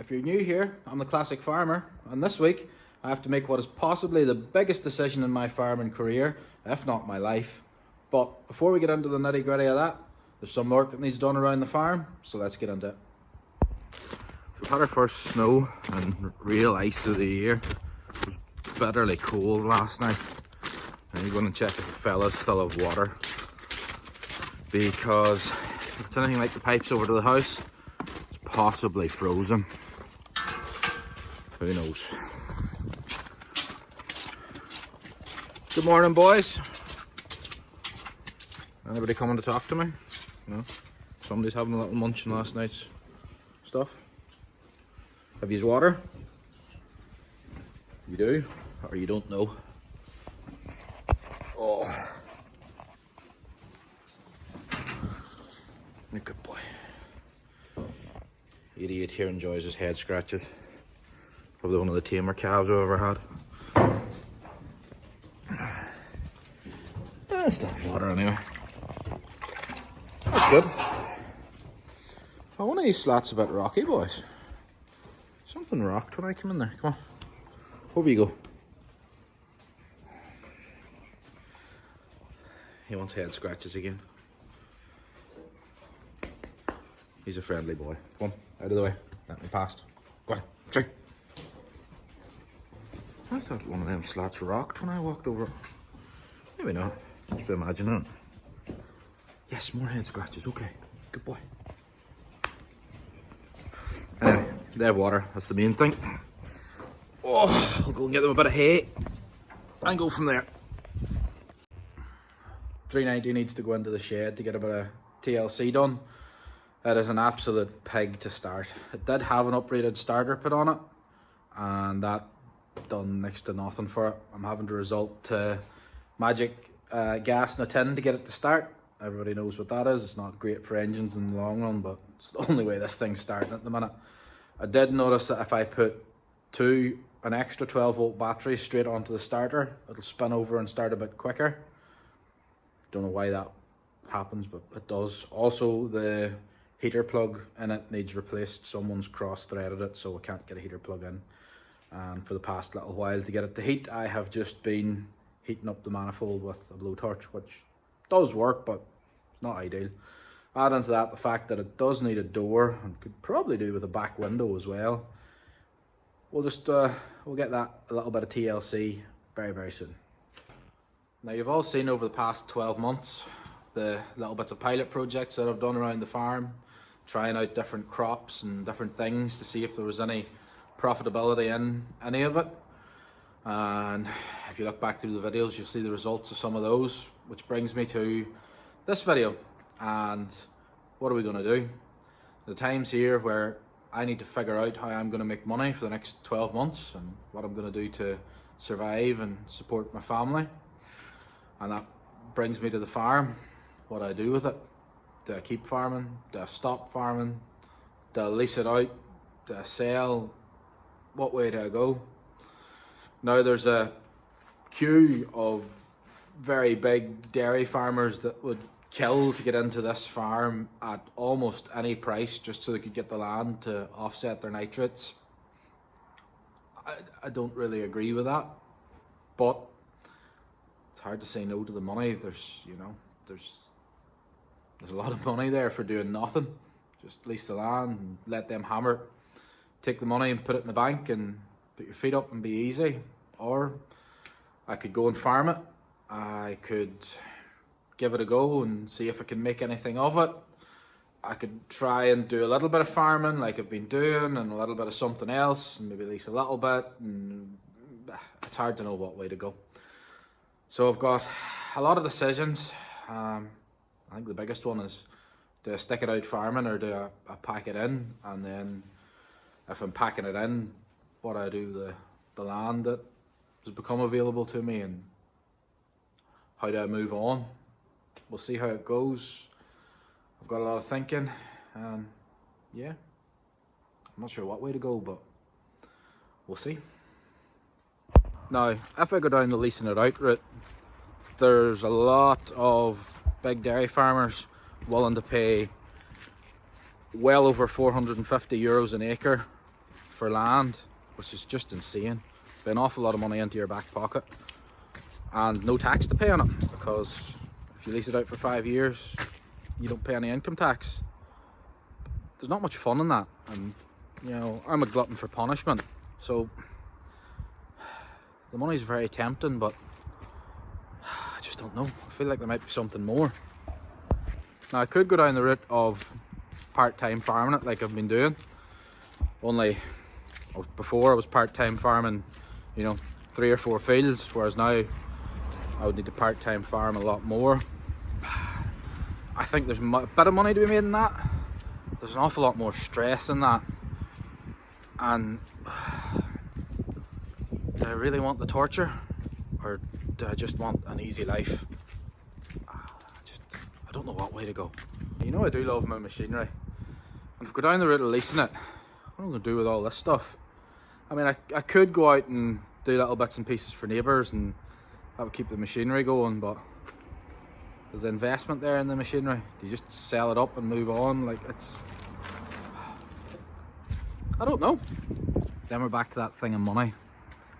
If you're new here, I'm the Classic Farmer, and this week I have to make what is possibly the biggest decision in my farming career, if not my life. But before we get into the nitty gritty of that, there's some work that needs done around the farm, so let's get into it. We've had our first snow and real ice of the year. It was bitterly cold last night. And you're going to check if the fellas still have water, because if it's anything like the pipes over to the house, it's possibly frozen. Who knows? Good morning, boys. Anybody coming to talk to me? No? Somebody's having a little munch in last night's stuff. Have you water? You do? Or you don't know? Oh. You're a good boy. Idiot here enjoys his head scratches. Probably one of the tamer calves I've ever had. Still have water anyway. That's good. Oh, one of these slats a bit rocky, boys. Something rocked when I came in there. Come on. Over you go. He wants head scratches again. He's a friendly boy. Come on, out of the way. Let me past. Go on, try. I thought one of them slats rocked when I walked over. Maybe not. Just be imagining it. Yes, more head scratches. Okay, good boy. Anyway, they have water. That's the main thing. Oh, I'll go and get them a bit of hay and go from there. 390 needs to go into the shed to get a bit of TLC done. It is an absolute pig to start. It did have an uprated starter put on it, and that done next to nothing for it. I'm having to resort to magic gas in a tin to get it to start. Everybody knows what that is. It's not great for engines in the long run, but it's the only way this thing's starting at the minute. I did notice that if I put an extra 12-volt battery straight onto the starter, it'll spin over and start a bit quicker. Don't know why that happens, but it does. Also, the heater plug in it needs replaced. Someone's cross-threaded it, so I can't get a heater plug in. And for the past little while, to get it to heat, I have just been heating up the manifold with a blowtorch, which does work, but not ideal. Add into that the fact that it does need a door, and could probably do with a back window as well. We'll just we'll get that a little bit of TLC very, very soon. Now, you've all seen over the past 12 months the little bits of pilot projects that I've done around the farm, trying out different crops and different things to see if there was any profitability in any of it. And if you look back through the videos, you'll see the results of some of those, which brings me to this video. And what are we going to do? The time's here where I need to figure out how I'm going to make money for the next 12 months and what I'm going to do to survive and support my family. And that brings me to the farm. What do I do with it? Do I keep farming? Do I stop farming? Do I lease it out? Do I sell? What way do I go? Now, there's a queue of very big dairy farmers that would kill to get into this farm at almost any price just so they could get the land to offset their nitrates. I don't really agree with that, but it's hard to say no to the money. There's a lot of money there for doing nothing. Just lease the land and let them hammer, take the money and put it in the bank and put your feet up and be easy. Or I could go and farm it. I could give it a go and see if I can make anything of it. I could try and do a little bit of farming like I've been doing, and a little bit of something else, and maybe lease a little bit. And it's hard to know what way to go. So I've got a lot of decisions. I think the biggest one is, do I stick it out farming or do I pack it in? And then if I'm packing it in, what do I do with the land that has become available to me, and how do I move on? We'll see how it goes. I've got a lot of thinking. Yeah, I'm not sure what way to go, but we'll see. Now, if I go down the leasing it out route, there's a lot of big dairy farmers willing to pay well over €450 an acre for land, which is just insane. Be an awful lot of money into your back pocket, and no tax to pay on it, because if you lease it out for 5 years, you don't pay any income tax. There's not much fun in that, and you know, I'm a glutton for punishment, so the money's very tempting, but I just don't know. I feel like there might be something more. Now, I could go down the route of part-time farming it like I've been doing, only before I was part-time farming, you know, 3 or 4 fields, whereas now I would need to part-time farm a lot more. I think there's a bit of money to be made in that. There's an awful lot more stress in that, and do I really want the torture, or do I just want an easy life? I don't know what way to go. You know, I do love my machinery, and if I go down the route of leasing it, what am I going to do with all this stuff? I mean, I could go out and do little bits and pieces for neighbours, and that would keep the machinery going, but is the investment there in the machinery? Do you just sell it up and move on? Like, it's... I don't know. Then we're back to that thing of money.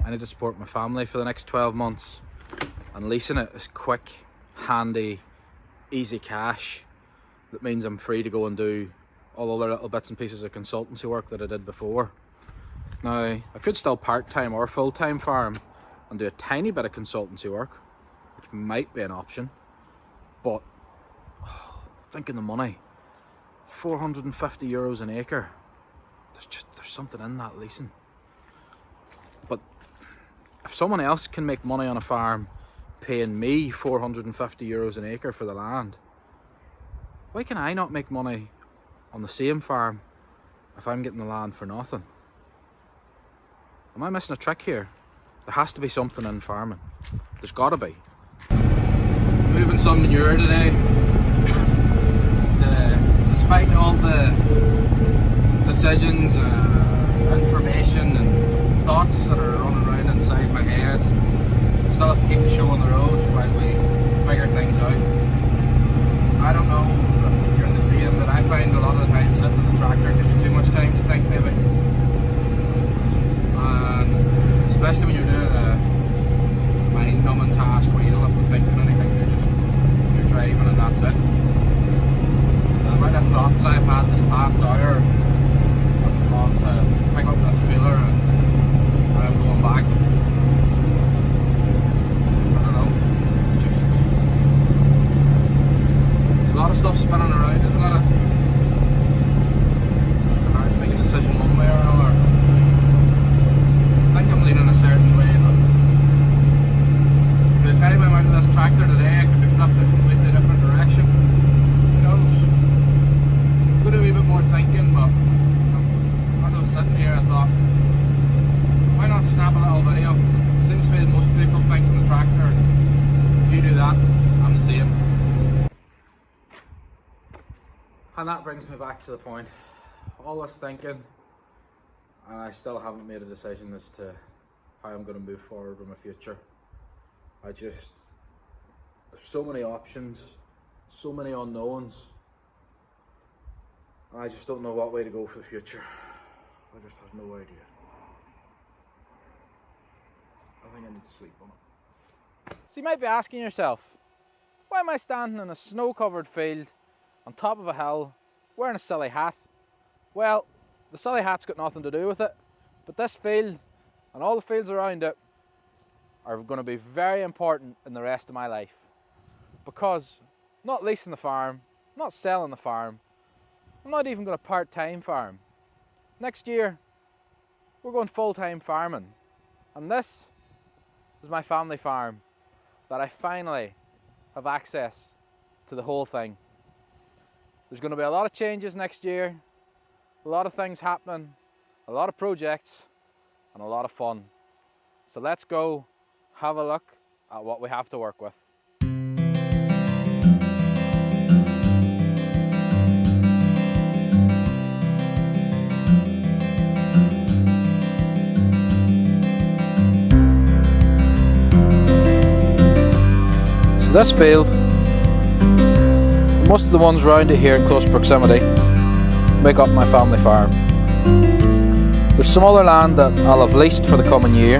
I need to support my family for the next 12 months, and leasing it is quick, handy, easy cash. That means I'm free to go and do all other little bits and pieces of consultancy work that I did before. Now, I could still part-time or full-time farm and do a tiny bit of consultancy work, which might be an option, but thinking the money, €450 an acre, there's something in that leasing. But if someone else can make money on a farm paying me €450 an acre for the land, why can I not make money on the same farm if I'm getting the land for nothing? Am I missing a trick here? There has to be something in farming. There's got to be. Moving some manure today. Despite all the decisions, information and thoughts that are running around inside my head, I still have to keep the show on the road while we figure things out. I don't know if you're in the same, but I find a lot of the time sitting in the tractor gives you too much time to think, maybe. And especially when you're doing a mind-numbing task where you don't have to think of anything, you're driving and that's it. The amount of thoughts I've had this past hour as I've gone to pick up this trailer and I'm going back. I don't know, it's just... there's a lot of stuff spinning around, isn't it? It's hard to make a decision one way or another. I think I'm leaning a certain way, but by the time I'm out of this tractor today, I could be flipped a completely different direction. Who knows? Could do a wee bit more thinking, but as I was sitting here, I thought, why not snap a little video? It seems to be that most people think in the tractor. If you do that, I'm the same. And that brings me back to the point. All this thinking, and I still haven't made a decision as to how I'm going to move forward with my future. There's so many options, so many unknowns, and I just don't know what way to go for the future. I just have no idea. I think I need to sleep on it. So you might be asking yourself, why am I standing in a snow-covered field on top of a hill wearing a silly hat? Well, the silly hat's got nothing to do with it, but this field and all the fields around it are going to be very important in the rest of my life, because I'm not leasing the farm, I'm not selling the farm, I'm not even going to part-time farm. Next year we're going full-time farming, and this is my family farm that I finally have access to the whole thing. There's going to be a lot of changes next year, a lot of things happening, a lot of projects, and a lot of fun. So let's go have a look at what we have to work with. So this field, most of the ones around it here in close proximity, make up my family farm. There's There's some other land that I'll have leased for the coming year,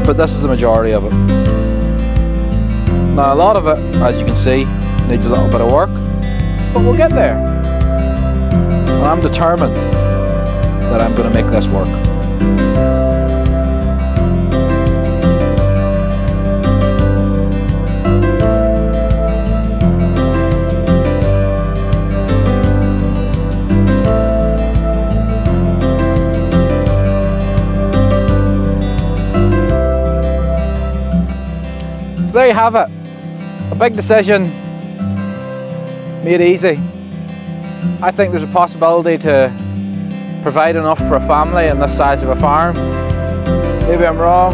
but this is the majority of it. Now a lot of it, as you can see, needs a little bit of work, but we'll get there. And I'm determined that I'm going to make this work. So there you have it, a big decision made easy. I think there's a possibility to provide enough for a family in this size of a farm. Maybe I'm wrong,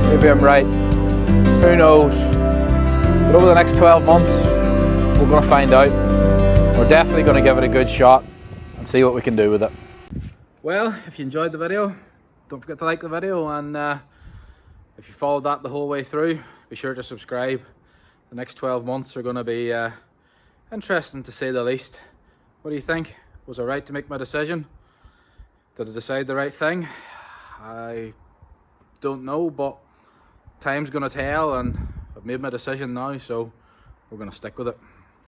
maybe I'm right, who knows. But over the next 12 months, we're going to find out. We're definitely going to give it a good shot and see what we can do with it. Well, if you enjoyed the video, don't forget to like the video, and if you followed that the whole way through, be sure to subscribe. The next 12 months are going to be interesting to say the least. What do you think? Was I right to make my decision? Did I decide the right thing? I don't know, but time's going to tell, and I've made my decision now, so we're going to stick with it.